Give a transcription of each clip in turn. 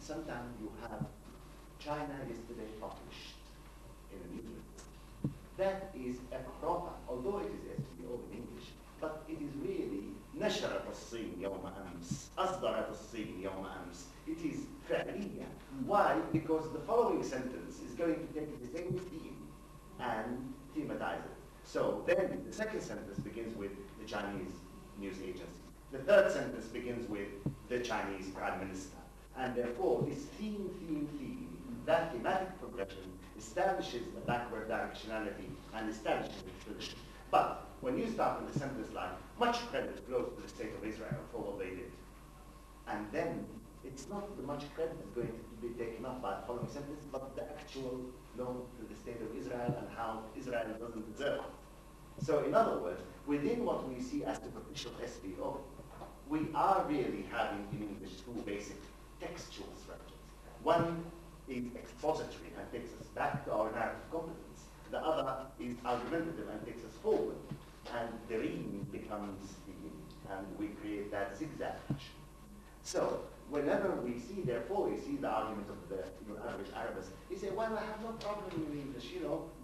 sometimes you have China yesterday published in a news report. That is a proper, although it is SVO in English, but it is really نشرت الصين يوم أمس أصدرت الصين يوم أمس. It is فعليا. Why? Because the following sentence is going to take the same theme and thematize it. So then the second sentence begins with the Chinese news agency. The third sentence begins with the Chinese Prime Minister. And therefore, this theme, that thematic progression establishes a backward directionality and establishes a tradition. But when you start with a sentence like, much credit goes to the state of Israel for what they did, and then it's not the much credit that's going to be taken up by the following sentence, but the actual loan to the state of Israel and how Israel doesn't deserve it. So in other words, within what we see as superficial SVO, we are really having in English two basic textual structures. One is expository and takes us back to our narrative competence. The other is argumentative and takes us forward. And the reading becomes the, and we create that zigzag fashion. So whenever we see, therefore, you see the argument of your average Arabist, he say, well, I have no problem in English,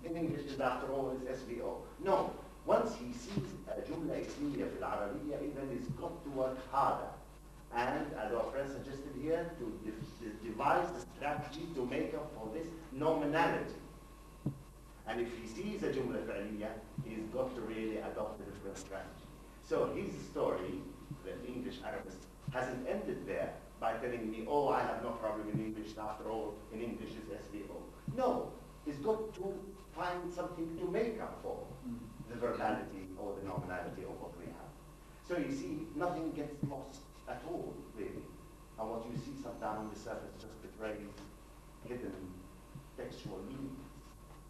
in English is after all is SVO. No, once he sees a جملة اسمية في العربية, then he's got to work harder. And as our friend suggested here, to devise a strategy to make up for this nominality. And if he sees a jumla فعلية, he's got to really adopt a different strategy. So his story, the English Arabist, hasn't ended there by telling me, oh, I have no problem in English, after all, in English is SVO. No, he's got to find something to make up for the verbality or the nominality of what we have. So you see, nothing gets lost at all, really. And what you see sometimes on the surface just betrays hidden textual meaning.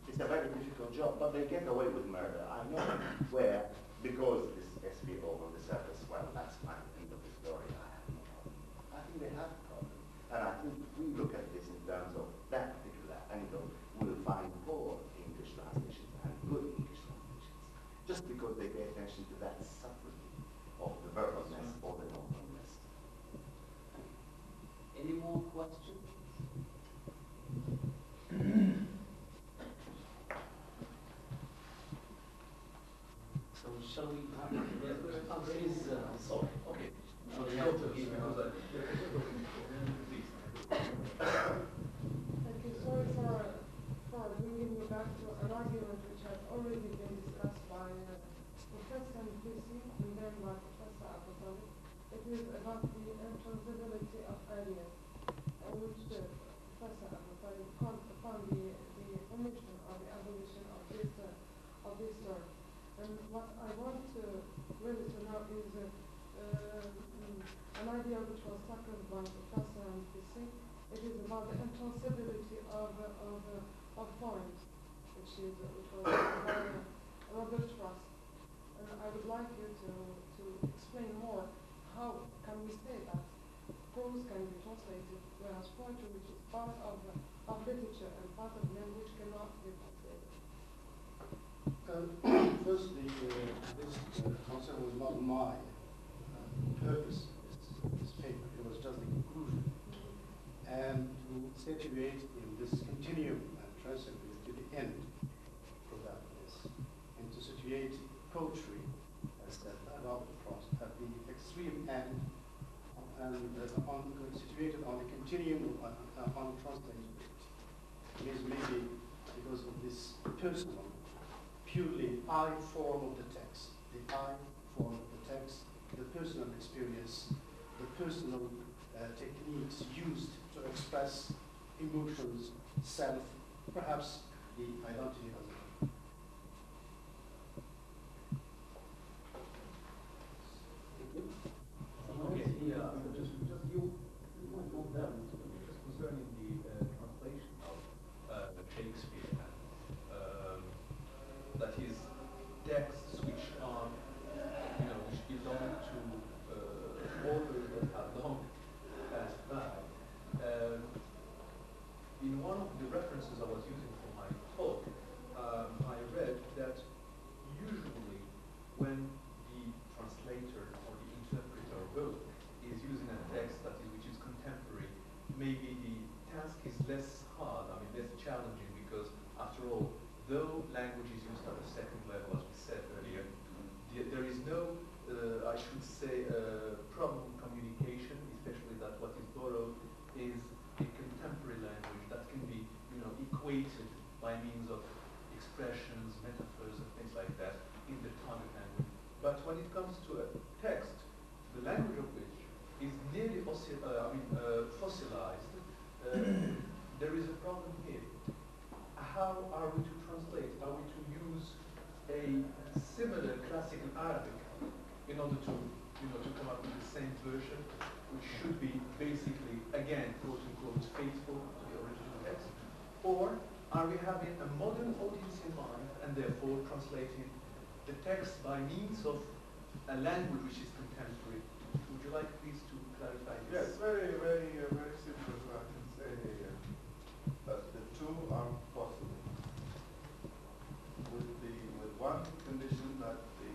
It's a very difficult job, but they get away with murder. I know where, because this SVO on the surface, well, that's fine, end of the story, I have no problem. I think they have a problem. And I think if we look at this in terms of that particular angle, we'll find poor English translations and good English translations, just because they pay attention to that subtlety of the verbalness or the normalness. Any more questions? So shall we? Please, sorry. Okay. Shall we go to him? Please. Thank you. Sorry for bringing you back to an argument which has already been discussed by Professor Nfissi and then by Professor AbdouAbdelkader. It is about the intranslatability of ideas, which Professor AbdouAbdelkader found the omission or the abolition of this term. And what I want really to know is an idea which was tackled by Professor Nfissi. It is about the intranslatability of poems, which was by Robert Frost. And I would like you to explain more how can we say that prose can be translated, whereas poetry, which is part of literature and part of language, cannot be translated. Firstly, this concern was not my purpose, this paper. It was just the conclusion. And to situate in this continuum and transcendent to the end of that is, and to situate poetry as that Robert Frost at the extreme end, and situated on the continuum on translatability. It is maybe because of this personal, purely I form of the text, the I form of the text, the personal experience, the personal techniques used to express emotions, self, perhaps the identity as a Okay, just you might move down just concerning the translation of Shakespeare, that is texts which are, which belong to authors that have long passed by. In one of the references I was using for my talk, should say, problem communication, especially that what is borrowed is a contemporary language that can be, equated by means of expressions, metaphors, and things like that in the target language. But when it comes to a text, the language of which is nearly fossilized, there is a problem here. How are we to translate? Are we to use a similar classical Arabic in order to, to come up with the same version, which should be basically, again, quote-unquote, faithful to the original text? Or are we having a modern audience in mind and therefore translating the text by means of a language which is contemporary? Would you like please to clarify this? Yes, very, very, very simple. So I can say that the two are possible. With one condition that the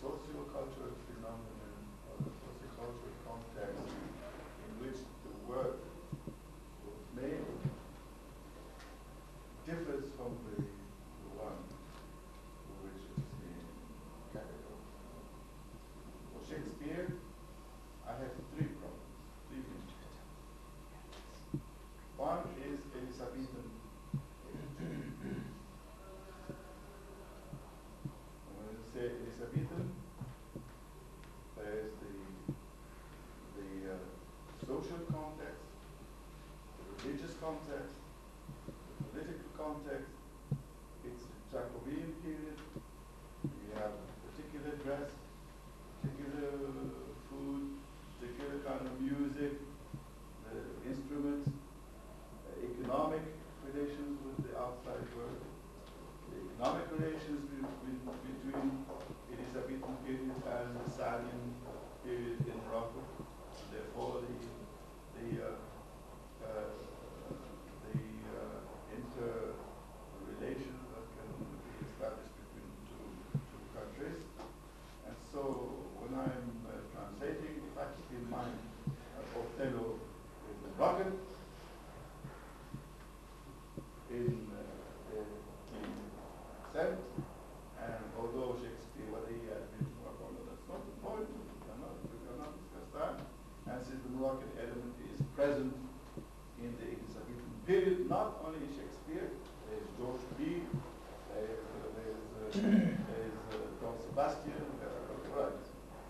socio-cultural phenomenon or the socio-cultural context in which the work was made differs from the one which is being carried out. For Shakespeare, I have three problems, three things. One is Elizabethan. When you say Elizabethan, there is the social context, the religious context, the political context. It's the Jacobean period. We have particular dress, particular food, particular kind of music, instruments, economic relations with the outside world, the economic relations between Elizabethan period and the Saadian period in Morocco. Therefore, the interrelations that can be established between two countries. And so, when I'm translating, if I keep in mind Othello in the Moroccan, in accent, and although Shakespeare, whether he had been Moroccan, that's not the point. We cannot discuss that. And since the Moroccan element is present in the Elizabethan period, not only in Shakespeare, there's George B, there's Don Sebastian, right.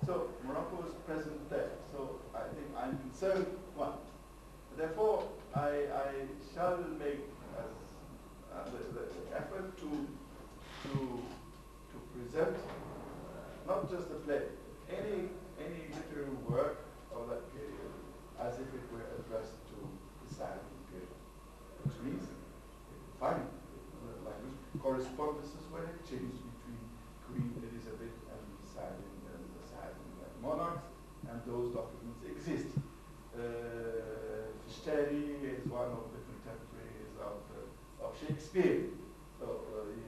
So Morocco is present there. So I think I'm concerned, one. Therefore, I shall make the effort to present not just a play, any literary work of that period as if it were addressed to the Saadian period, which means fine, the language correspondences were exchanged between Queen Elizabeth and the Saadian monarchs, and those documents exist. Fishteri is one of the contemporaries of Shakespeare. So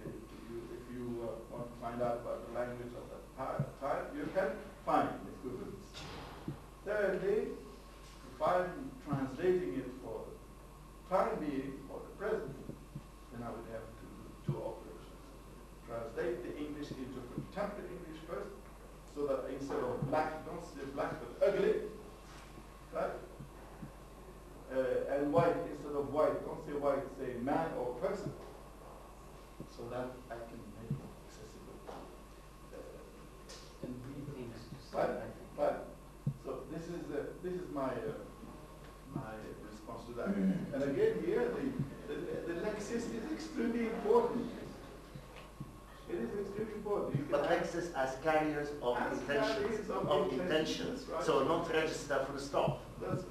if you want to find out about the language of that time, you can find equivalents. Thirdly, if I'm translating it for the time being, for the present, then I would have to do two operations. Translate the English into contemporary English first, so that instead of black, don't say black but ugly, right? And white, instead of white, don't say white, say man or person, so that I can make it accessible. And three things to say, Right, I think. right. So this is my my response to that. And again, here the lexis is extremely important. It is extremely important. You But can lexis as carriers of As intentions, carriers of intentions, right. So not register full stop, that's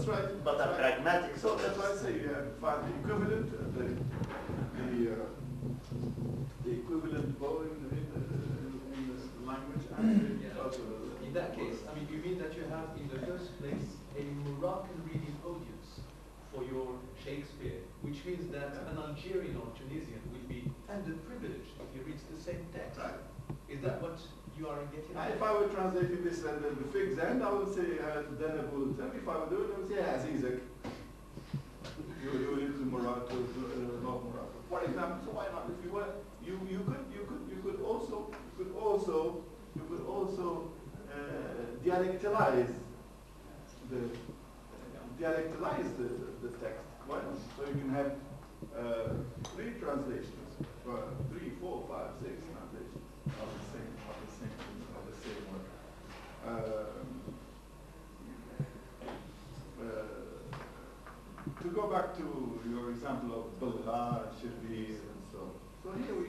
right. but that's a right. pragmatic. So that's why I say you have to find the equivalent, the equivalent bowing in the language and Yeah. also. In that case, I mean, you mean that you have, in the first place, a Moroccan reading audience for your Shakespeare, which means that an Algerian or Tunisian will be underprivileged if he reads the same text. Right. Is that what you are getting at? If I were translating this and then the fig's end, I would say Denabul. If I were doing it, I would say Azizak. You live in Morocco, North Morocco. For example, so why not? If you were, you could also also dialectalize the text. Why not? So you can have 3 translations, 3, 4, 5, 6 translations of the same word. To go back to your example of Bulgar, Shirbi, and so on. So here we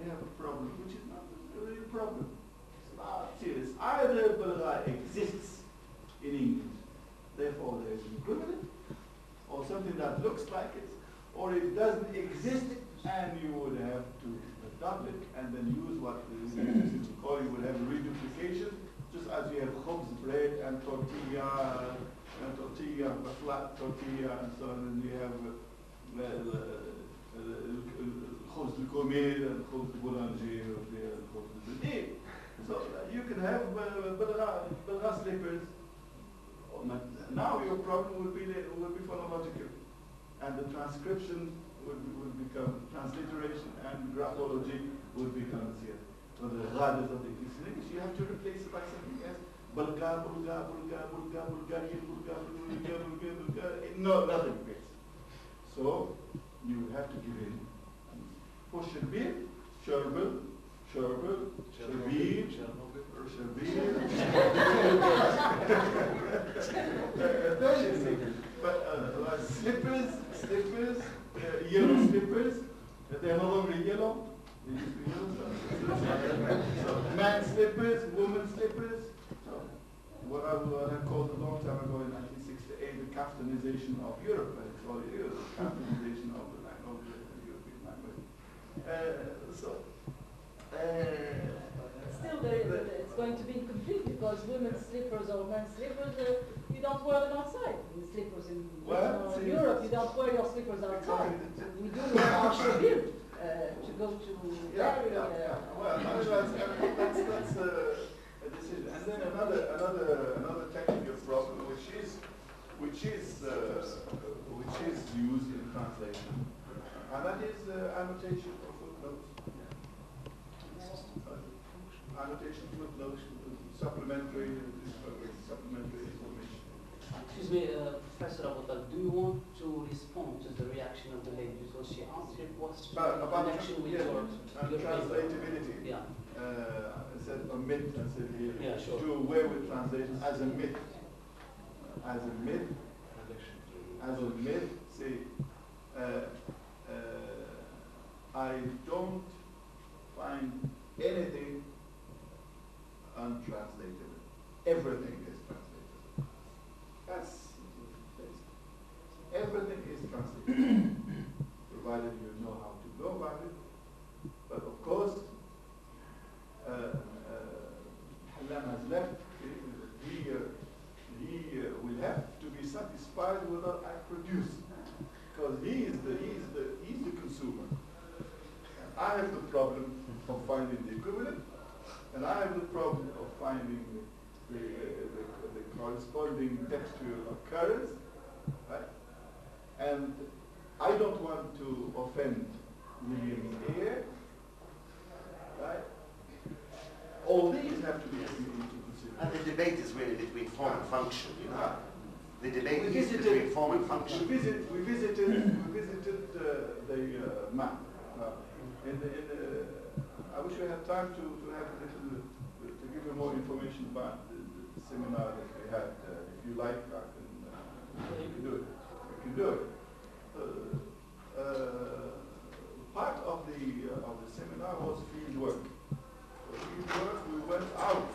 have a problem, which is not really a problem. It's not serious. Either Bulgar exists in English, therefore there is an equivalent, or something that looks like it, or it doesn't exist, and you would have to adopt it and then use what the linguists would call, you would have reduplication, just as you have khubz, bread, and tortilla, flat tortilla, and so on, and you have khubz al-komir, and khubz al-boulanger, and khubz al-bidin. So you can have Bulgar slippers. Now your problem would be phonological, and the transcription would become transliteration, and graphology would become here. So the rad is of the English, you have to replace it by something else. Bulgar, Bulgarian. No, nothing fits. So you have to give in. For Sherbir, Sherbir, but slippers, yellow slippers, they're no longer yellow. They used to be yellow. So man slippers, woman slippers. So what I called a long time ago in 1968 the kaftanization of Europe. It's all it is, the kaftanization of the European language. Still, it's going to be incomplete because women's slippers or men's slippers, you don't wear them outside. The slippers in Europe, you don't wear your slippers outside. We do wear our shebir to go to Well, that's a decision. And then another technical problem, which is used in translation, and that is annotation or footnotes. Annotation, footnotes, supplementary information. Excuse me, Professor Rapporteur, do you want to respond to the reaction of the lady? Because she asked your question in connection with your translatability. Yeah. I said omit, I said here. Yeah, sure. Do away with translation as a myth. As a myth. Say, I don't find anything untranslated. Everything is translated. That's everything is translated, provided you know how to go about it. But of course, Hallam has left. He will have to be satisfied with what I produce, because he's the consumer. I have the problem of finding the equivalent, and I have the problem of finding the corresponding textual occurrence, right? And I don't want to offend William's ear, right? All these have to be taken into consideration. And the debate is really between form and function, you know. The debate We is between form and function. We visited the map. I wish we had time to have a little, to give you more information about the seminar that we had. If you like, I can, you can do it. You can do it. Part of the seminar was field work. Field work, we went out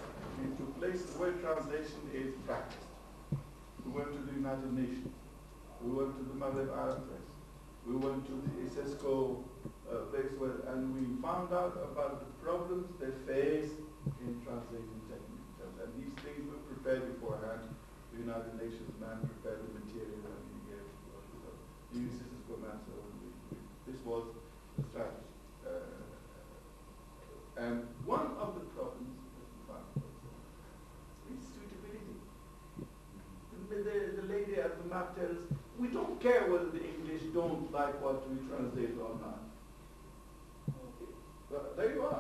into places where translation is practiced. We went to the United Nations. We went to the Maghreb Arab Press. We went to the ISESCO place where, and we found out about the problems they face in translating techniques. And these things were prepared beforehand. The United Nations man prepared the material and he gave it to us. The ISESCO man, so this was the strategy. And one of the problems that we found is suitability. The lady at the map tells us, we don't care whether the English don't like what we translate or not. Okay. Well, there you are.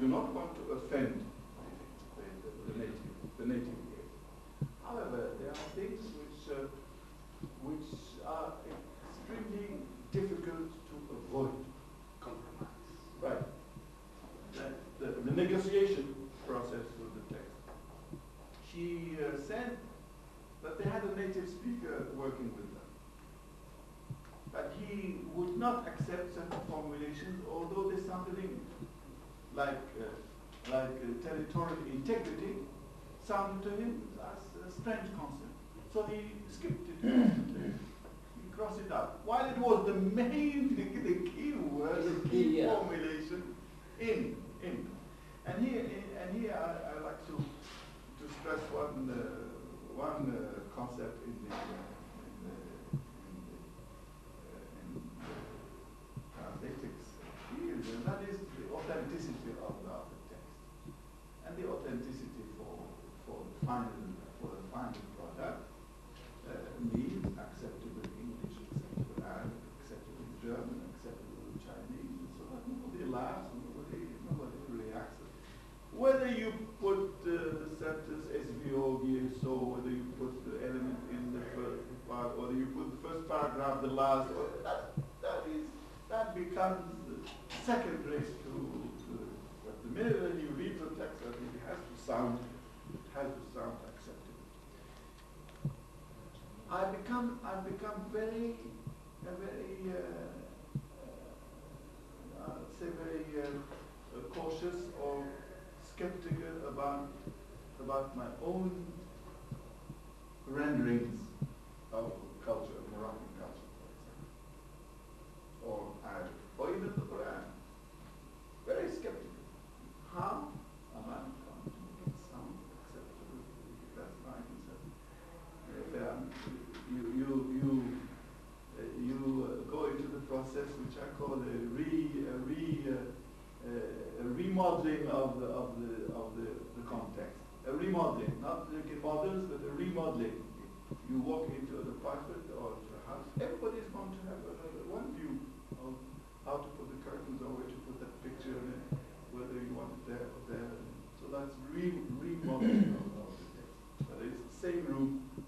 do not want to offend the native here. However, there are things which are extremely difficult to avoid. Compromise. Right. The negotiation process with the text. She said that they had a native speaker working with them. But he would not accept certain formulations, although they sounded English. Like territorial integrity sounded to him as a strange concept. So he skipped it constantly. He crossed it out. While it was the main thing, the key word, the key formulation in. And here I like to stress one concept in translators field, and that is the authenticity of the text, and the authenticity for the final product means acceptable English, acceptable Arabic, acceptable German, acceptable Chinese, and so that nobody laughs, nobody reacts. Whether you put the sentence SVO, so whether you put the element in the first part, or whether you put the first paragraph, the last, or that becomes secondary to but the minute that you read the text, I think it has to sound acceptable. I've become very cautious or skeptical about my own renderings of culture, Moroccan culture, for example, or Arabic, or even the Quran. Very skeptical. How am I going to make it sound acceptable? That's my concern. You go into the process which I call a remodeling of the context. A remodeling, not looking models, but a remodeling. You walk into an apartment or into a house, everybody's going to have one view of how to put the curtains or where to put that picture in, whether you want it there or there. So that's remodeling of the text. But it's the same room, it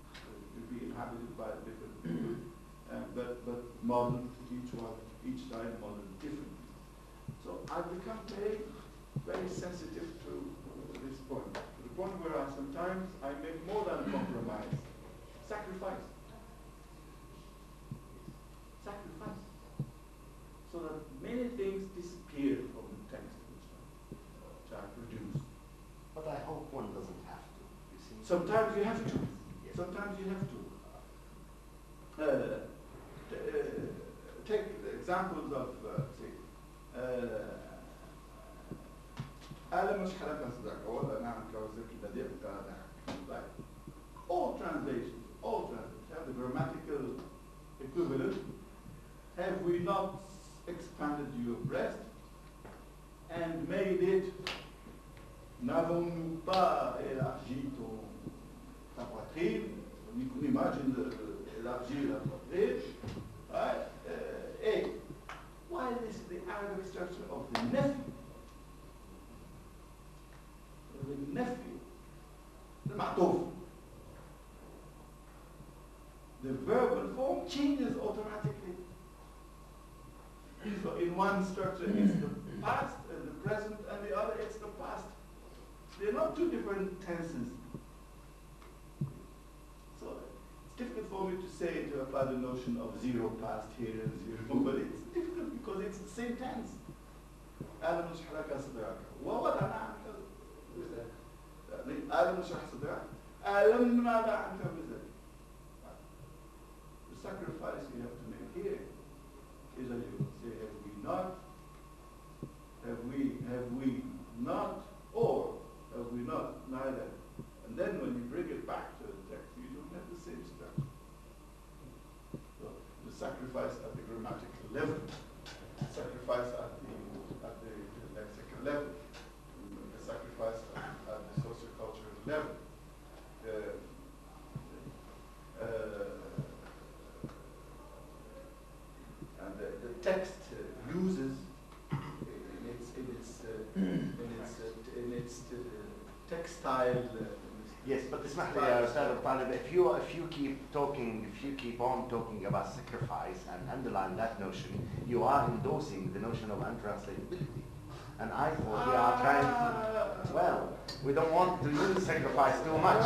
will be inhabited by different people, but modeled each time modeled differently. So I've become very sensitive to this point. To the point where sometimes I make more than a compromise. Sacrifice. So that many things disappear from the text which I produce. But I hope one doesn't have to. You see? Sometimes you have to. Yes. Sometimes you have to. Take the examples of, like all translations have the grammatical equivalent. Have we not expanded your breast and made it, n'avons-nous pas élargi ta poitrine? You can imagine élargir la poitrine. Right? A. Why this is the Arabic structure of the nephew? The nephew, the ma'tuf. The verbal form changes automatically. So in one structure it's the past and the present, and the other it's the past. They're not two different tenses. So it's difficult for me to say, to apply the notion of zero past here and zero, but it's difficult because it's the same tense. ألم نشرح لك صدرك ووضعنا عنك وزرك. ألم نشرح صدرك ألم نضع عنك وزرك. The sacrifice you have to make here is that you say, have we not, or have we not, neither. And then when you bring it back to the text, you don't have the same structure. So the sacrifice at the grammatical level, sacrifice at the lexical level, the sacrifice at the sociocultural level. And the text uses in its textile. Yes, but اسمح لي يا أستاذ الطالب, if you keep on talking about sacrifice and underline that notion, you are endorsing the notion of untranslatability. And I thought we are trying, well, we don't want to use sacrifice too much.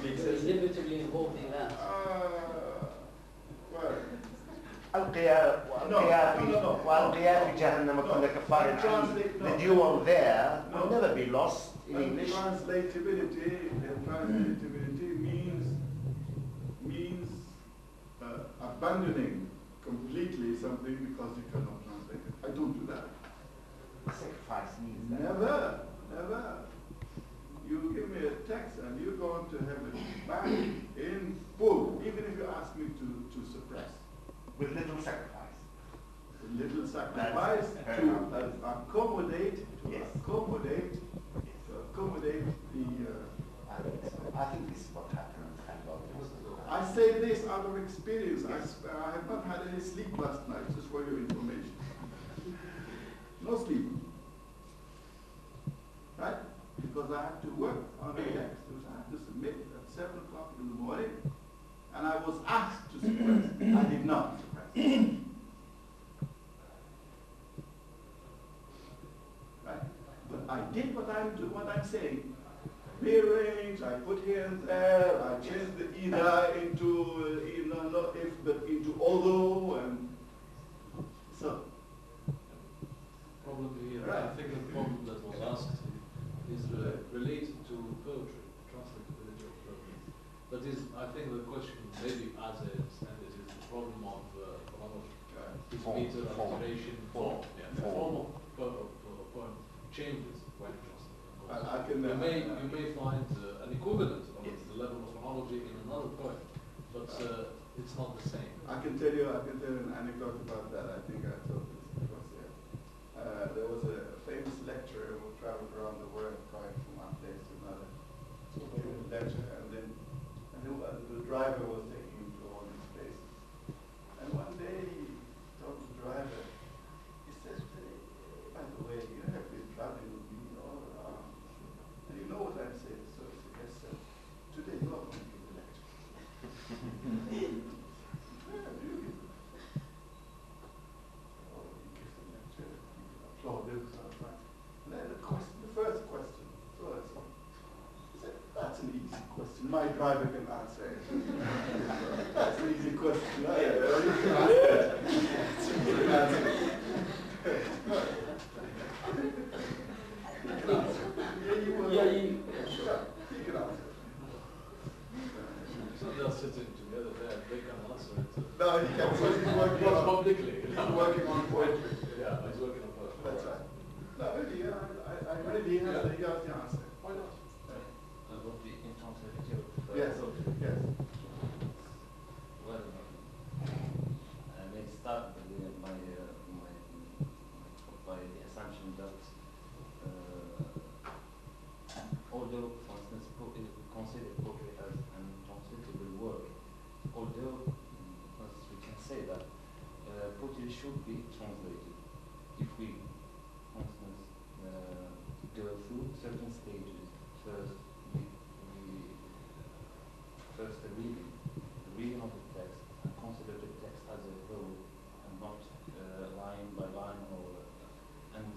It's inevitably involved in that. والقيا في جهنم كل كفار. The dual there will never be lost in English. Translatability means abandoning completely something because you cannot translate it. I don't do that. Sacrifice means that. Never. You give me a text and you're going to have it back in full, even if you ask me to suppress. With little sacrifice. Little sacrifice to accommodate the. I think this is what happened. I say this out of experience. I have not had any sleep last night, just for your information. No sleep. Right? Because I had to work on a text, which I had to submit at 7 o'clock in the morning, and I was asked to suppress. I did not suppress. Right? But I did what I'm saying. Rearrange, I put here and there, I changed the either into not if but into although, and so. Probably, right. I think the problem that was asked is related to poetry, translatability of poetry. That is, I think the question, maybe as I understand it, is the problem of chronology. It's meter, alteration, form. The form of poem changes when translated. You may find an equivalent of the level of chronology in another poem, but it's not the same. I can tell you an anecdote about that. I think I told this because there was a famous lecturer who traveled around the world going from one place to another, giving a lecture, and the driver was taking him to all these places. And one day he told the driver, he says, by the way, you have been traveling with me all around, and you know what I'm saying. So he said, yes, sir. Today you are going to give the lecture. Yeah, do you give the lecture? Oh, he gives the lecture. Applauded. And then the first question. So I said, that's an easy question. My driver can answer it. That's an easy question. You can answer it. He can answer it. So they're sitting together there, they can answer it. No, he can't. Because he's working on publicly. He's working on poetry. Yeah, he's working on poetry. That's right. No, really, I really has the answer. Why not? About the intranslativity of Yes. poetry. Yes. Well, let's start by the assumption that although, for instance, consider poetry as an untranslatable work, although, as we can say that poetry should be translated if we, for instance, go through certain stages. First, first the reading of the text, and consider the text as a whole, and not line by line, and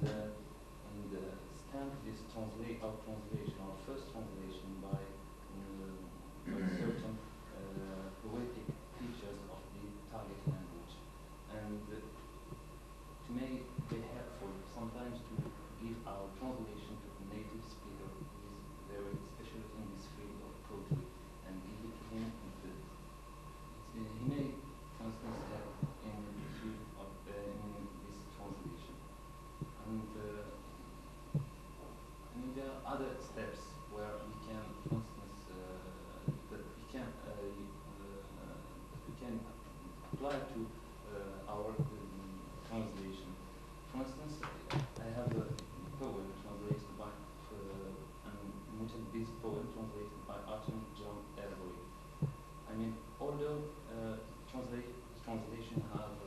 stamp this translation, or first translation, by certain poetic features of the target language, and to make it helpful sometimes to give our translation to a native speaker who is very specialist in this field of poetry, and give it to him in field. He may, for instance, help in the field of in this translation. And there are other steps where we can, for instance, that we can apply to our translation. For instance, I have a poem translated by, this poem translated by Arthur John Every. I mean, although translation have,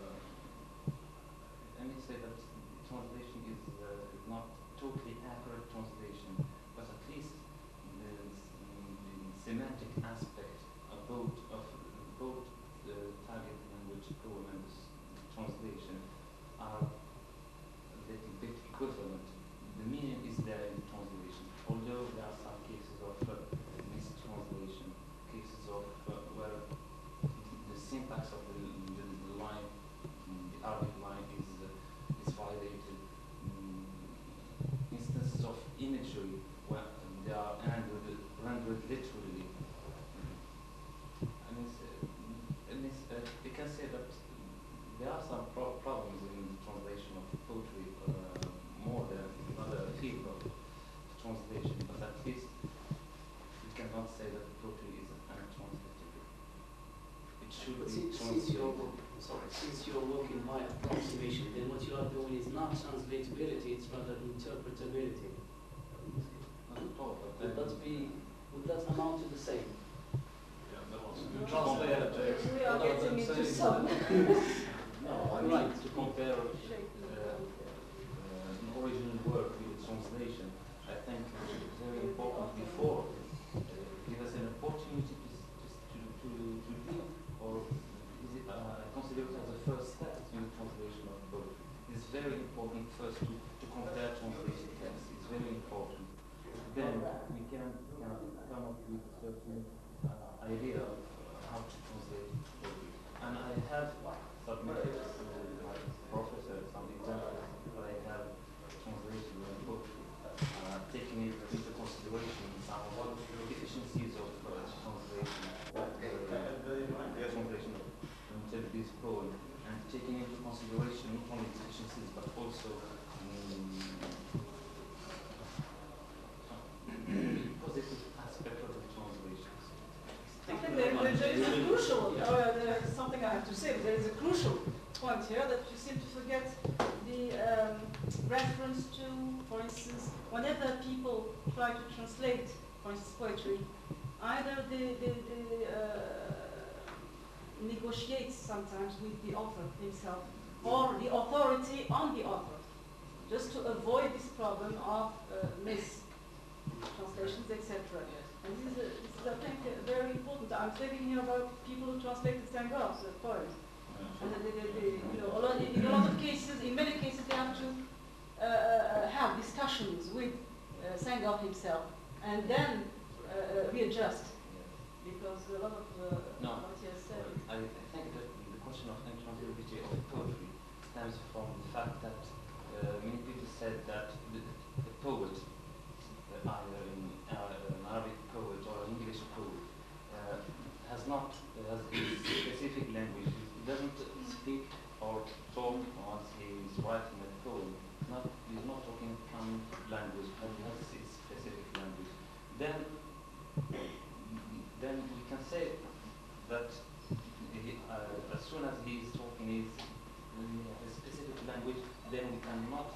let me say that translation is not totally accurate translation, but at least the semantic aspect of both the target language poem and the translation are a little bit equivalent. The meaning is there in the translation, although there are some cases of mistranslation, cases of where the syntax of the line, the Arabic line is violated. Instances of imagery where they are rendered literally. We can say that there are some problems in the translation of poetry more than another field of translation, but at least we cannot say that poetry is untranslatable. It should be translated. Since you're working by approximation, then what you are doing is not translatability, it's rather interpretability. Would that amount to the same? We are getting into some. Right, to compare an original work with a translation, I think it's very important before give us an opportunity to do, or is it consider it as a first step in the translation of poetry. It's very important first to compare translation texts. It's very important. Then we can come up with certain idea of how to translate poetry. And I have submitted to my professor some examples that I have translated in poetry, taking into consideration some of the deficiencies of translation, translation of this poem, and taking into consideration not only deficiencies but also positive aspect of the translations. I think there is a crucial, there's something I have to say, but there is a crucial point here that you seem to forget the reference to, for instance, whenever people try to translate, for instance, poetry, either they negotiate sometimes with the author himself or the authority on the author, just to avoid this problem of mistranslations, etc. And this is, I think, very important. I'm thinking here about people who translated Senghor's poems. And in a lot of cases, in many cases, they have to have discussions with Senghor himself and then readjust. Because a lot of what he has said. I think that the question of untranslatability of poetry stems from the fact that many people said that the poet, either an Arabic poet or an English poet, has a specific language. He doesn't speak or talk once he is writing a poem. He's not talking common language, but he has his specific language. Then we can say that as soon as he is talking his specific language, then we cannot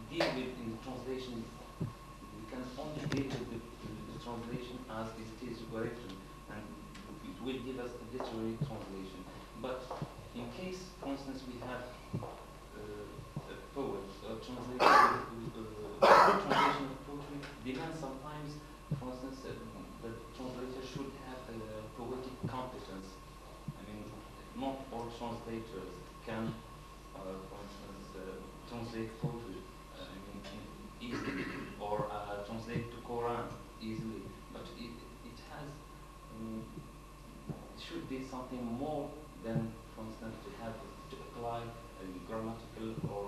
deal with in the translation. We can only deal with the translation as it is written, and it will give us a literary translation. But in case, for instance, we have a poet, translation of poetry demands sometimes, for instance, the translator should have a poetic competence. I mean, not all translators can, for instance, translate poetry easily, or translate to Quran easily. But it has, it should be something more than, for instance, to apply grammatical or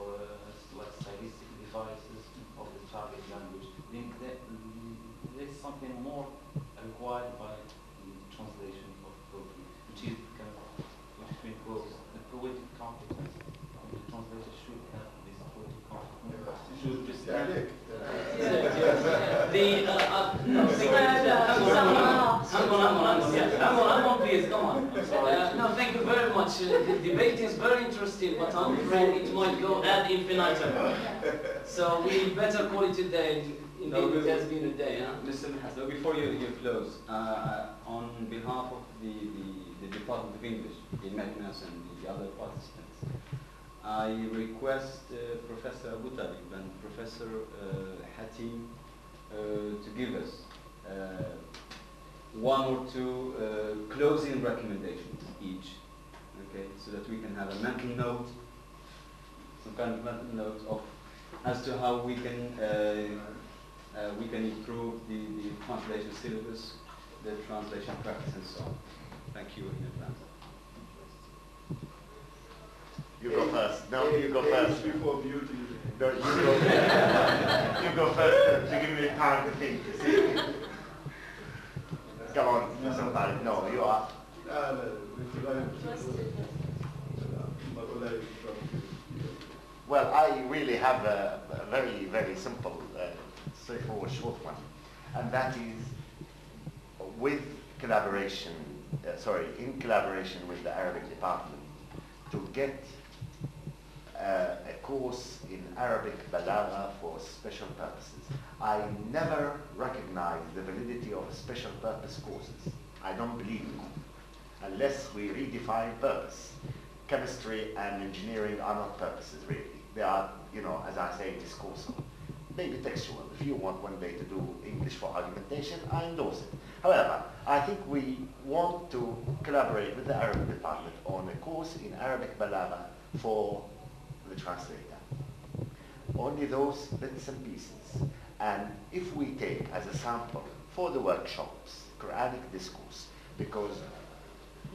stylistic devices of the target language. There is something more required by the translation of poetry, which we call the poetic competence. The translator should have this poetic competence. Should hang on, please, come on. No, thank you very much. The debate is very interesting, but I'm afraid it might go ad infinitum. So we better call it a day. Indeed, it has been a day, huh? Mr. Mehas, before you close, on behalf of the Department of English, the Meknès and the other participants, I I request Professor Abu Talib and Professor Hatim to give us one or two closing recommendations each, okay, so that we can have a mental note, some kind of mental note of as to how we can improve the translation syllabus, the translation practice, and so on. Thank you in advance. You go first. No, you go first. Before beauty. No, you go. You go first to give me time to think. See? Come on, sometimes. No, you are. Well, I really have a very, very simple, straightforward, short one, and that is with collaboration. In collaboration with the Arabic department, to get a course in Arabic Balagha for special purposes. I never recognize the validity of special purpose courses. I don't believe in it, unless we redefine purpose. Chemistry and engineering are not purposes, really. They are, as I say, discursive. Maybe textual. If you want one day to do English for argumentation, I endorse it. However, I think we want to collaborate with the Arabic department on a course in Arabic Balagha for the translator. Only those bits and pieces. And if we take as a sample for the workshops, Quranic discourse, because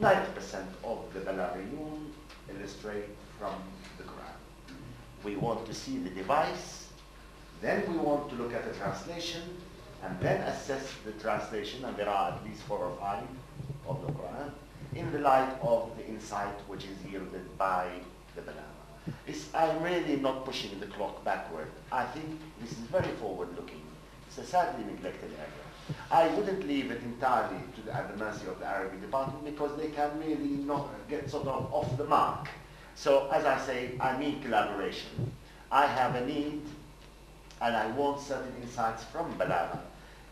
90% of the Balaghiyun illustrate from the Quran. We want to see the device, then we want to look at the translation, and then assess the translation, and there are at least 4 or 5 of the Quran, in the light of the insight which is yielded by the Balagha. I'm really not pushing the clock backward. I think this is very forward-looking. It's a sadly neglected area. I wouldn't leave it entirely at the mercy of the Arabic department, because they can really not get sort of off the mark. So, as I say, I need collaboration. I have a need, and I want certain insights from Balagha.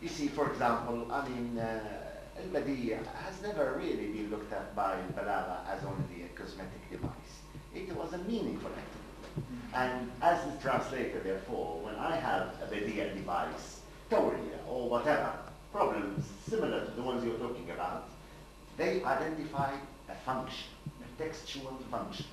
You see, for example, Al-Madiyya has never really been looked at by Balagha as only a cosmetic device. It was a meaningful activity. And as the translator, therefore, when I have a Badiya device, Tawriya, or whatever, problems similar to the ones you're talking about, they identify a function, a textual function.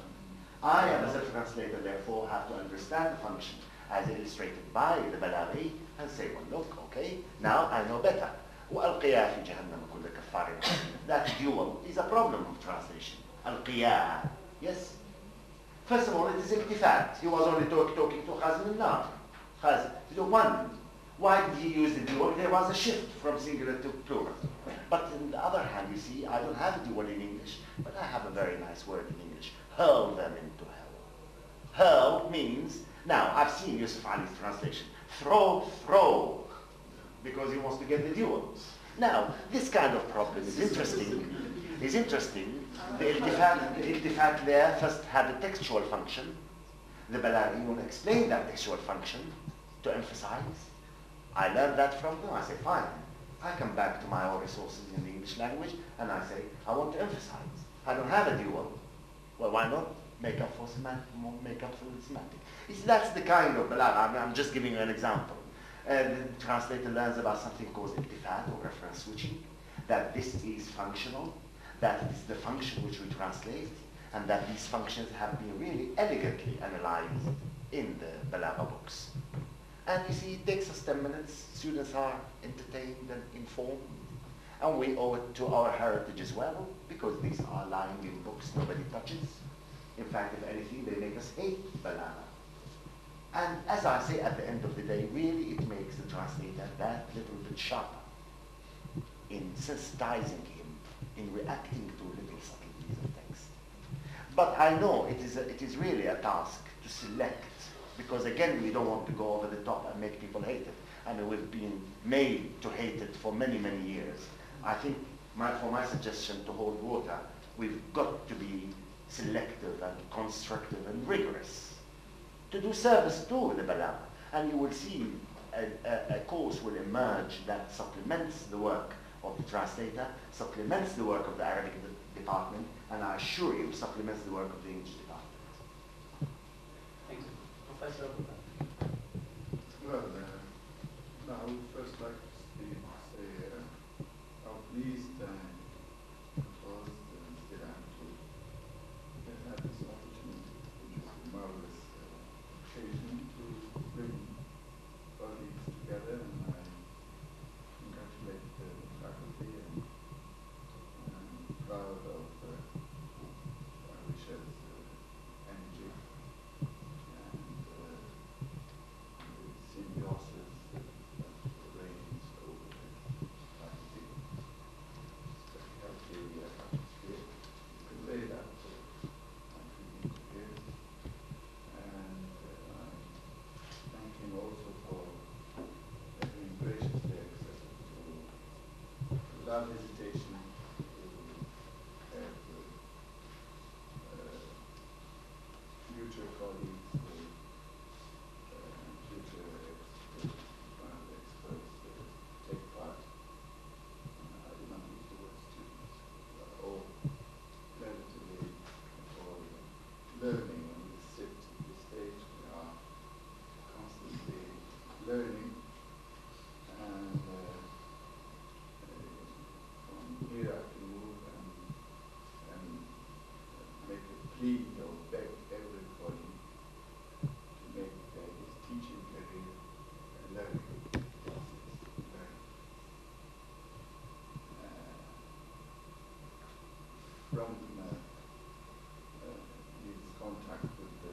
I, as a translator, therefore, have to understand the function as illustrated by the Balaghi and say, well, look, okay, now I know better. وَأَلْقِيَا فِي جَهَنَّمَ كُلَّ كَفَّارٍ عَنِيدٍ. That dual is a problem of translation. Al-Qiyah, yes? First of all, it is iltifat. He was only talking to Khazin al-Nar. Khazin, one. Why did he use the dual? There was a shift from singular to plural. But on the other hand, you see, I don't have a dual in English, but I have a very nice word in English. Hurl them into hell. Hurl means, now I've seen Yusuf Ali's translation, throw, because he wants to get the duals. Now, this kind of problem is interesting. The iltifat there first had a textual function. The Balaghiyun explained that textual function to emphasize. I learned that from them. I say, fine. I come back to my own resources in the English language, and I say, I want to emphasize. I don't have a dual. Well, why not make up for the semantic? You see, that's the kind of balagha. I'm just giving you an example. The translator learns about something called iltifat or reference switching, that this is functional, that it is the function which we translate, and that these functions have been really elegantly analyzed in the balagha books. And you see, it takes us 10 minutes. Students are entertained and informed. And we owe it to our heritage as well, because these are lying in books nobody touches. In fact, if anything, they make us hate balagha. And as I say, at the end of the day, really it makes the translator that little bit sharper in sensitizing him, in reacting to little subtleties of text. But I know it is really a task to select, because again, we don't want to go over the top and make people hate it. I mean, we've been made to hate it for many, many years. I think for my suggestion to hold water, we've got to be selective and constructive and rigorous to do service to the balagha. And you will see a course will emerge that supplements the work of the translator, supplements the work of the Arabic department, and I assure you, supplements the work of the English department. Well, I would first like to say how pleased I was that I'm to have this opportunity, this marvelous occasion to bring colleagues together, and I congratulate the faculty, and I'm proud of D.Ouaouicha's energy and the symbiosis that reigns over the faculty. It's a healthy atmosphere. You can lay that my feeling here. And I'm thanking also for having graciously accepted to, without hesitation, to have future colleagues, future experts take part. I do not use the word students. We are all relatively all learning when we sit at this stage. We are constantly learning, and from here I can move and make a plea or beg everybody to make his teaching career a learning process. From his contact with the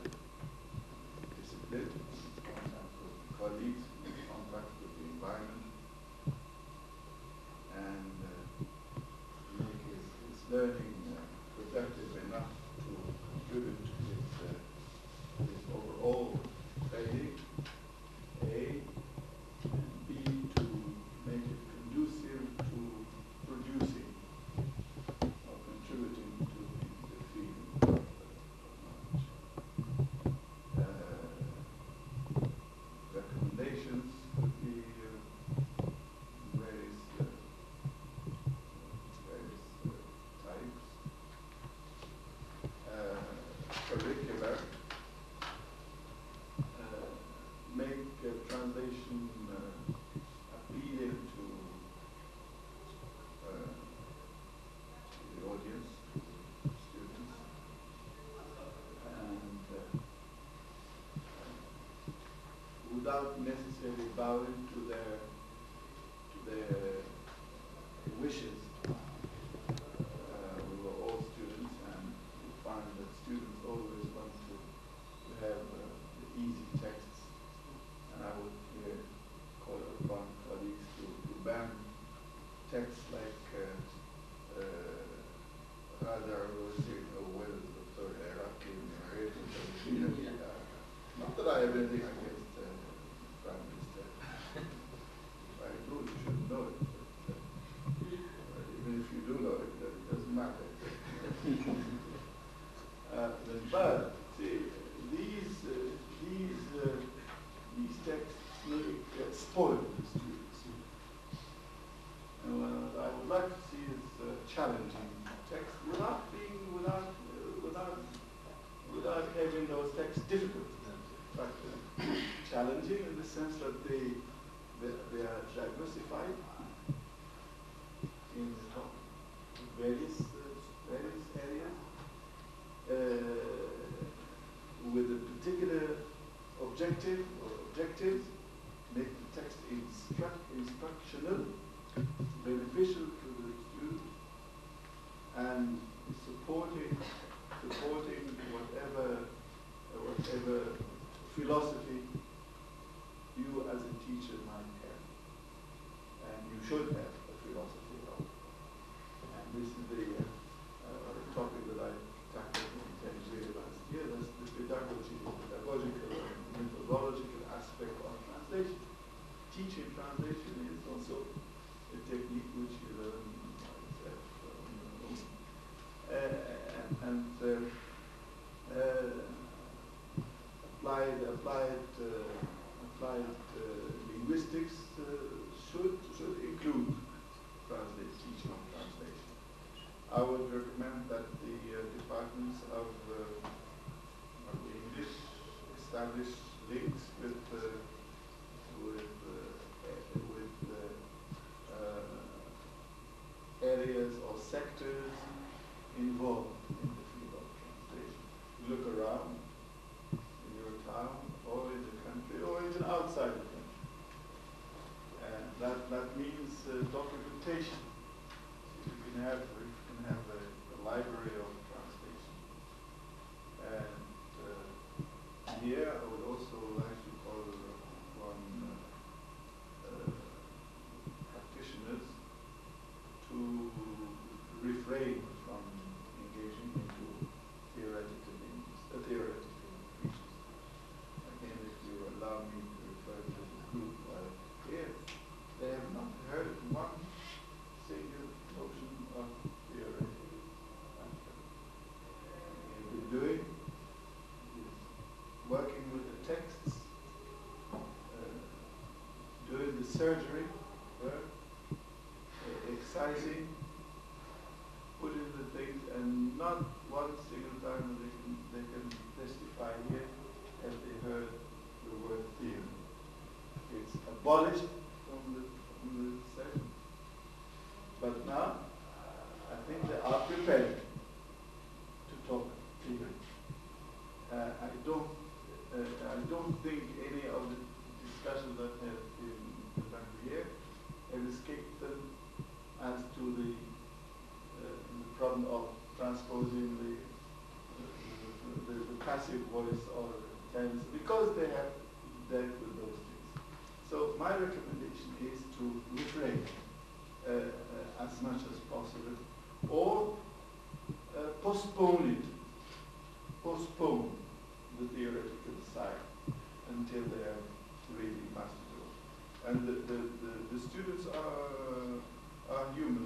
discipline, his contact with colleagues, his contact with the environment, and make his learning productive enough to contribute to his overall training, A, and B, to make it conducive to producing or contributing to the field of knowledge. Recommendations could be various types. Curricular, make translation appealing to the audience, students, and without necessarily bowing to their wishes. We were all students, and we find that students always want to have the easy texts, and I would here call upon colleagues to ban texts like rather not that I have anything against Prime Minister. If I do, you should know it. But even if you do know it, it doesn't matter. But see, these texts spoil the students. And what I would like to see is challenging text without having those texts difficult. But challenging in the sense that they are diversified in various areas with a particular objective or objectives, make the text instructional, beneficial to the student, and supporting whatever philosophy you as a teacher might have. And you should have a philosophy of. And this is the topic that I tackled in Tangiers last year. That's the pedagogical and methodological aspect of translation. Teaching translation is also a technique which you learn applied linguistics should include teaching of translation. I would recommend that the departments of the English establish links with areas or sectors involved in the field of translation. Look around in your town or in the country or even outside the country. And that means documentation. You can have a library of translation. And here I would also like to call on practitioners to refrain from engaging into theoretical preachers. Again, if you allow me to refer to the group here, they have not heard one single notion of theoretical practice. What we're doing is working with the texts, doing the surgery, excising, putting the things, and not one single time they can testify here as they heard the word theory. It's abolished from the session. But now, I think they are prepared to talk theory. I don't think any of the discussions that have been conducted here have escaped them as to the problem of transposing the passive voice or tense, because they have dealt with those things. So my recommendation is to refrain as much as possible, or postpone the theoretical side until they have really mastered it. And the students are human.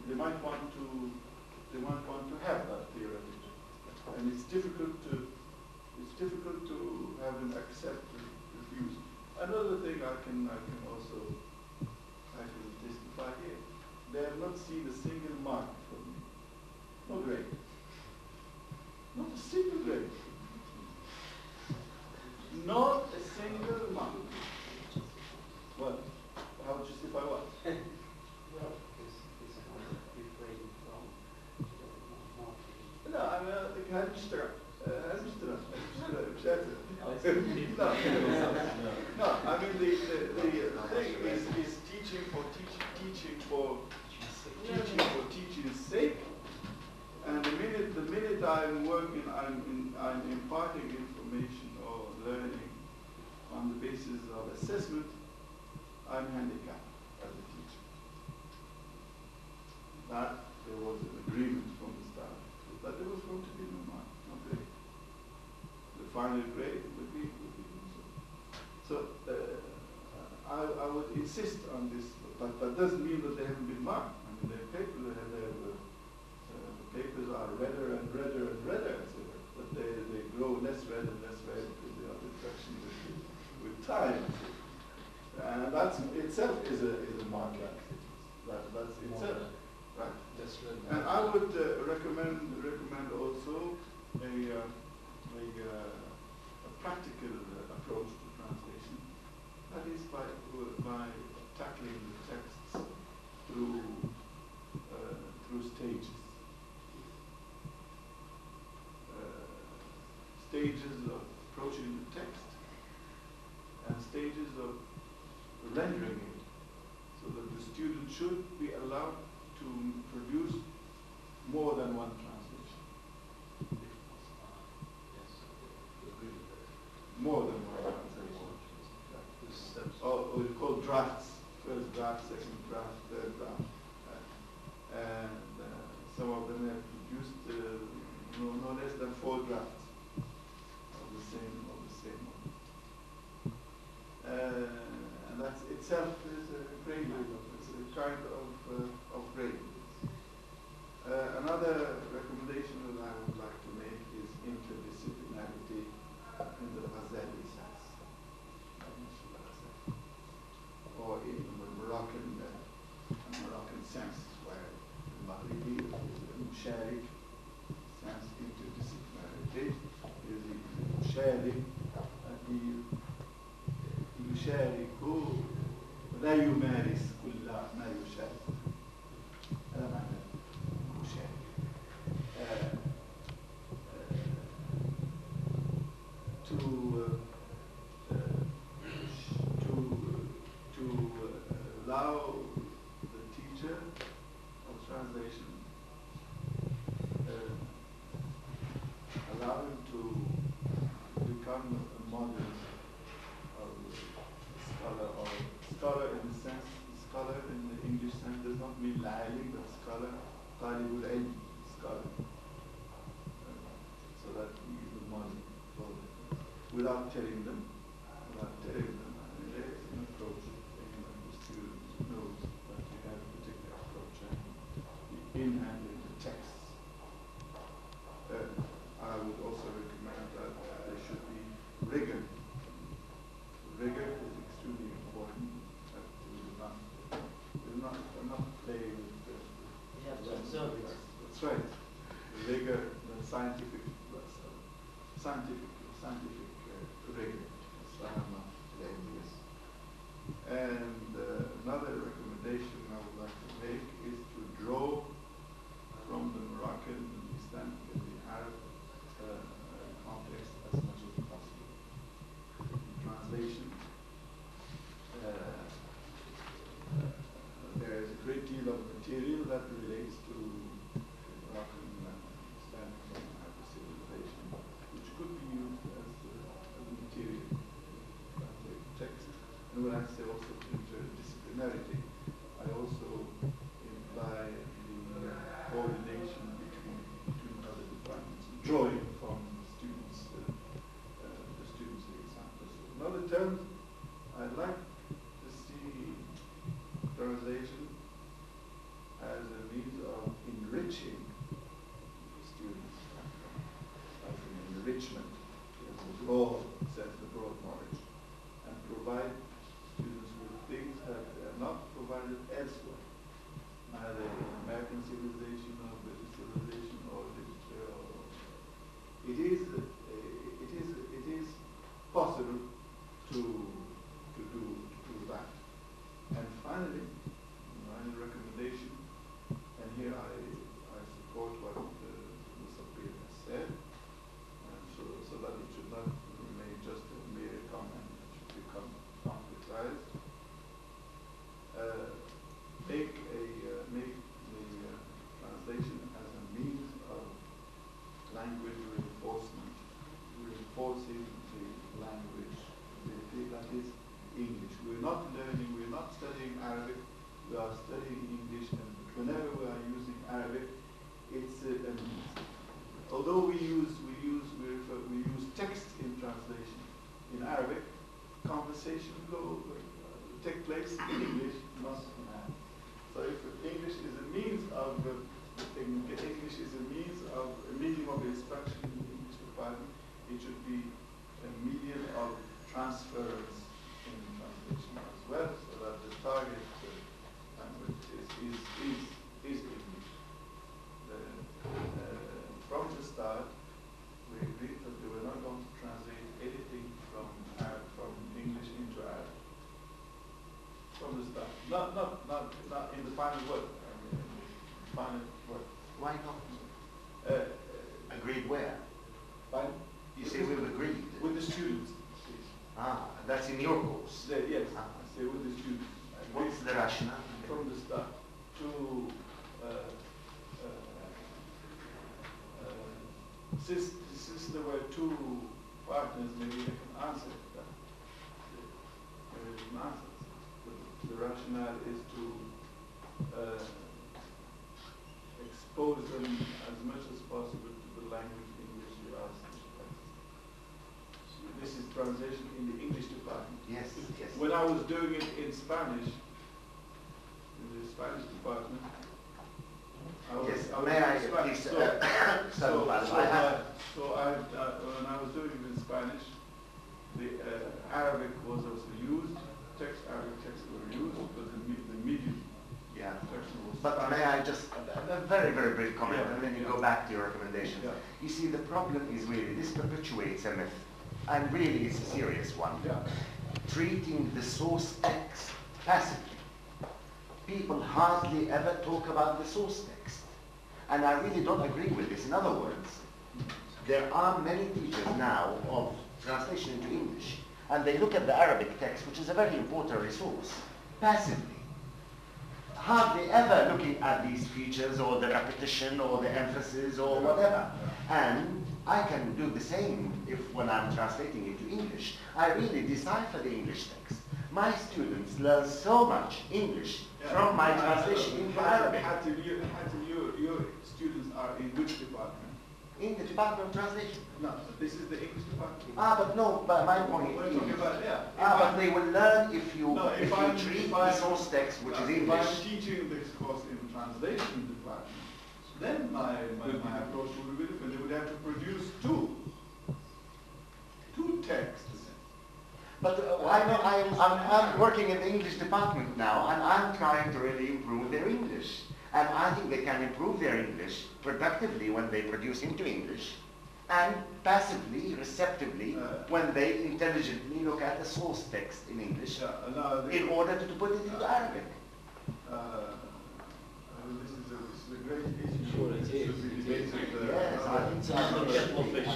They might want to have that theoretical, and it's difficult to have them accept the views. Another thing I can testify here. They have not seen a single mark from me. No grade. Not a single grade. Not a single mark. What? How to justify what? No, I mean, ik heb gestuurd. No, I mean the thing is teaching for teaching's sake. And the minute I'm working, I'm imparting information or learning on the basis of assessment, I'm handicapped as a teacher. That there was an agreement from the start that there was going to be no mark, no grade. The final grade would be so. I would insist on this, but that doesn't mean that they haven't been marked. I mean, their papers are redder and redder and redder, but they grow less red and less red because they are reduction with time. And that itself is a marker. That's itself. Right. And I would recommend also a practical approach to translation. That is by tackling the texts through stages. Stages of approaching the text and stages of rendering it, so that the student should be allowed to produce more than one translation, if possible. Yes, agree with that. More than one translation. Or we call drafts: first draft, second draft, third draft, and some of them have produced no less than 4 drafts of the same one. And that itself is a grading. It's a kind of grading. Another recommendation that I would like to make is interdisciplinarity in the Ghazali sense, or in the Moroccan sense, where the Maghribi is the Musharik sense. Interdisciplinarity is the Musharik يشارك لا يمارس كل ما يشارك. هذا معنى مشارك. To allow the teacher of translation, allow him to become a model of scholar, or scholar in the sense, scholar in the English sense does not mean la'alim, but scholar, talibul ilm, scholar. So that he is the model for them. Without telling them, there is an approach. Anyone who student knows that you have a particular approach in handling the texts. I would also recommend that there should be rigor. Rigor is extremely important. That we will not play with the... We have to observe it. That's right. Rigor, the scientific rigor. And another recommendation I would like to make is to draw from the Moroccan, the Islamic, and the Arab context as much as possible. Translation. There is a great deal of material that relates to Moroccan, Islamic, and Arab civilization, which could be used as material text. And when I say also interdisciplinarity, I also imply the coordination between other departments, drawing from the students' examples. In other terms, I'd like to see translation as a means of enriching the students, as an enrichment, as a broad sense, the broad knowledge, and provide students with things that are not provided elsewhere, neither in American civilization or British civilization or literature. It is possible to do that. And finally, my recommendation, and here I support what Mr. Peter has said, so that it should not remain just a mere comment, it should become concretized. Make the translation as a means of language reinforcement, reinforcing the language that is English. We're not studying Arabic, we are studying English, and whenever we are using Arabic, it's a means. Although we use text in translation in Arabic, conversation take place in English, not in Arabic. So if English is a means of a medium of instruction in the English department, it should be a medium of transference in translation as well, so that the target language is English. From the start, we agreed that we were not going to translate anything from English into Arabic. From the start, not in the final word. Final word. Why not? Agreed where? Fine. You say we've agreed? With the students. That's in your course? Yes, I say with the students. What's the rationale? From the start to since there were two partners, maybe they can answer that. Maybe they can answer. The rationale is to expose them as much as possible to the language in which you are studying. This is translation in the English department. Yes, yes. When I was doing it in Spanish, in the Spanish department, when I was doing it in Spanish, the Arabic was also used. Arabic texts were used, but the medium. Yeah. Was but Spanish. may I just a very, very brief comment, and then you go back to your recommendation. Yeah. You see, the problem is really this perpetuates a myth, and really it's a serious one. Yeah. treating the source text passively. People hardly ever talk about the source text. And I really don't agree with this. In other words, there are many teachers now of translation into English, and they look at the Arabic text, which is a very important resource, passively. Hardly ever looking at these features or the repetition or the emphasis or whatever. And I can do the same if when I'm translating into English, I really decipher the English text. My students learn so much English from my translation into Arabic. Your students are in which department? In the Department of Translation. No, this is the English department. But no, but my point We're is, talking about, but they will learn if you, No, if you treat the source text, which is If English. I'm teaching this course in translation department, then my approach would be different. They would have to produce two texts. But I'm working in the English department now, and I'm trying to really improve their English. And I think they can improve their English productively when they produce into English, and passively, receptively, when they intelligently look at the source text in English in order to put it into Arabic. This is a great issue. Sure it is. Yes, I think It's another kettle of fish.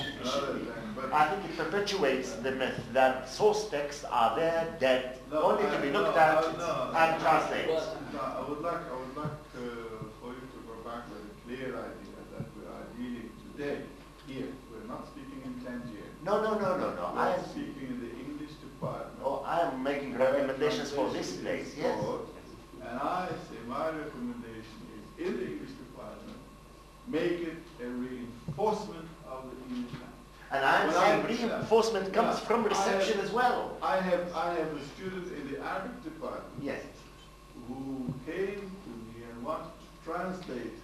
I think it perpetuates the myth that source texts are there, dead, only to be looked at and translated. I would like for you to go back with a clear idea that we are dealing today here. We're not speaking in Tangiers. No. I am speaking in the English department. Oh, I am making recommendations for this place, yes. And I say my recommendation is in the English department, make it a reinforcement of the English language. And I'm saying reinforcement comes from reception as well. I have a student in the Arabic department. Yes. Who came to me and wanted to translate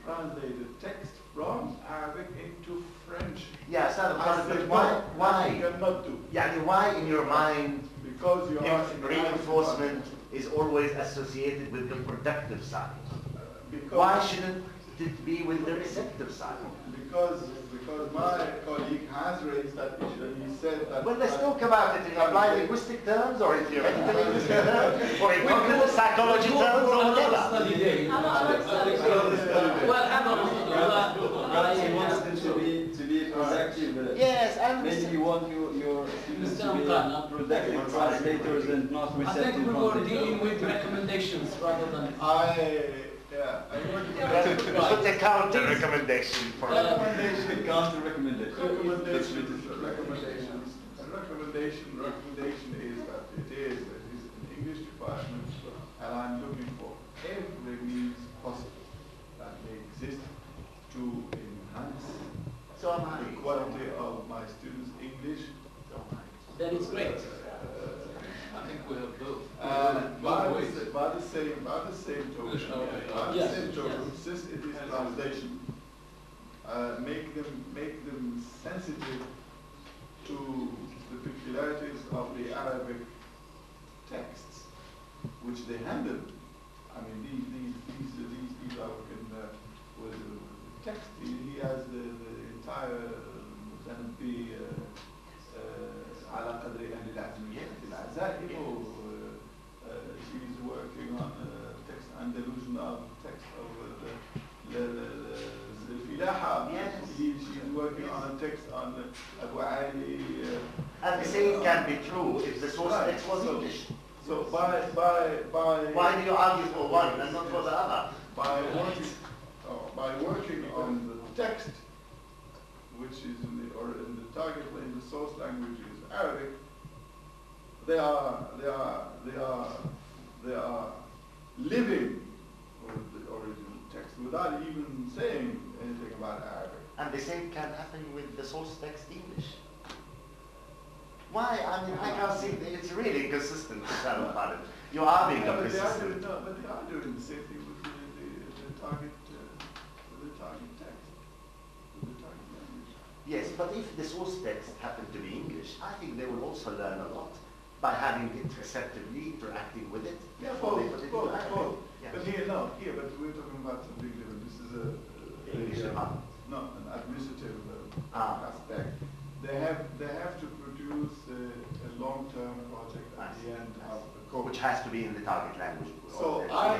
the text from Arabic into French. Yes, I said, why? I cannot do. Why in your mind Because you are in the reinforcement is always associated with the productive side? Because Why shouldn't it be with the receptive side? Because my colleague has raised that issue and he said that... Well, let's talk about it in applied linguistic terms or in theoretical linguistic terms or in cognitive psychology terms or whatever. Well, hang on. He wants them to be productive. Yes, and maybe you want your students to be productive translators and not I receptive think we were translators. dealing with recommendations rather than... put a counter recommendation for Counter recommendation. Recommendation is that it is an English department, and I'm looking for every means possible that may exist to enhance the quality of my students' English. Then it's great. I think we have both. By the same token, since it is translation, make them sensitive to the peculiarities of the Arabic texts, which they handle. I mean, these people are working with the text. He has the entire Zanbi على قدر أهل العزميات العزائم. She's working on a text and delusion of text of the Filaha. She's working on a text on Abu Ali. And the same can be true if the source text was English. So why do you argue for one and not for the other? By working on the text, which is in the target in the source language is Arabic, they are living with the original text without even saying anything about Arabic. And the same can happen with the source text English. Why? I mean, I can't see. It's really inconsistent to tell about it. You are being inconsistent. But they are doing the same thing with the target text, with the target language. Yes, but if the source text happened to be English, I think they will also learn a lot by having it receptively, interacting with it. Yeah, both. Yeah. But but we're talking about something different. This is an administrative aspect. They have to produce a and have the code. Which has to be in the target language. So I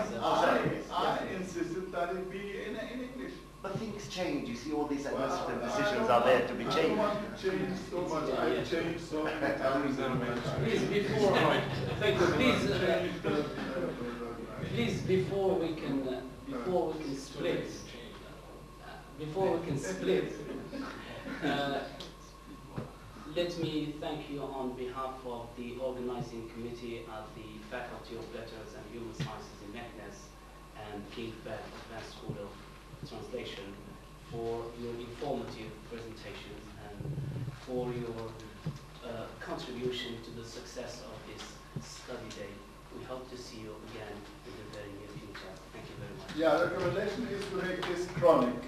insisted that it be in English. But things change. You see, all these administrative decisions are there to be changed. I don't want to change so much. I've changed so many times. Please, before, thank you. Please, before we can split, let me thank you on behalf of the organizing committee of the Faculty of Letters and Human Sciences in Meknès and King Fahd Advanced School of Translation for your informative presentations and for your contribution to the success of this study day. We hope to see you again in the very near future. Thank you very much. Yeah, the recommendation is to make this chronic.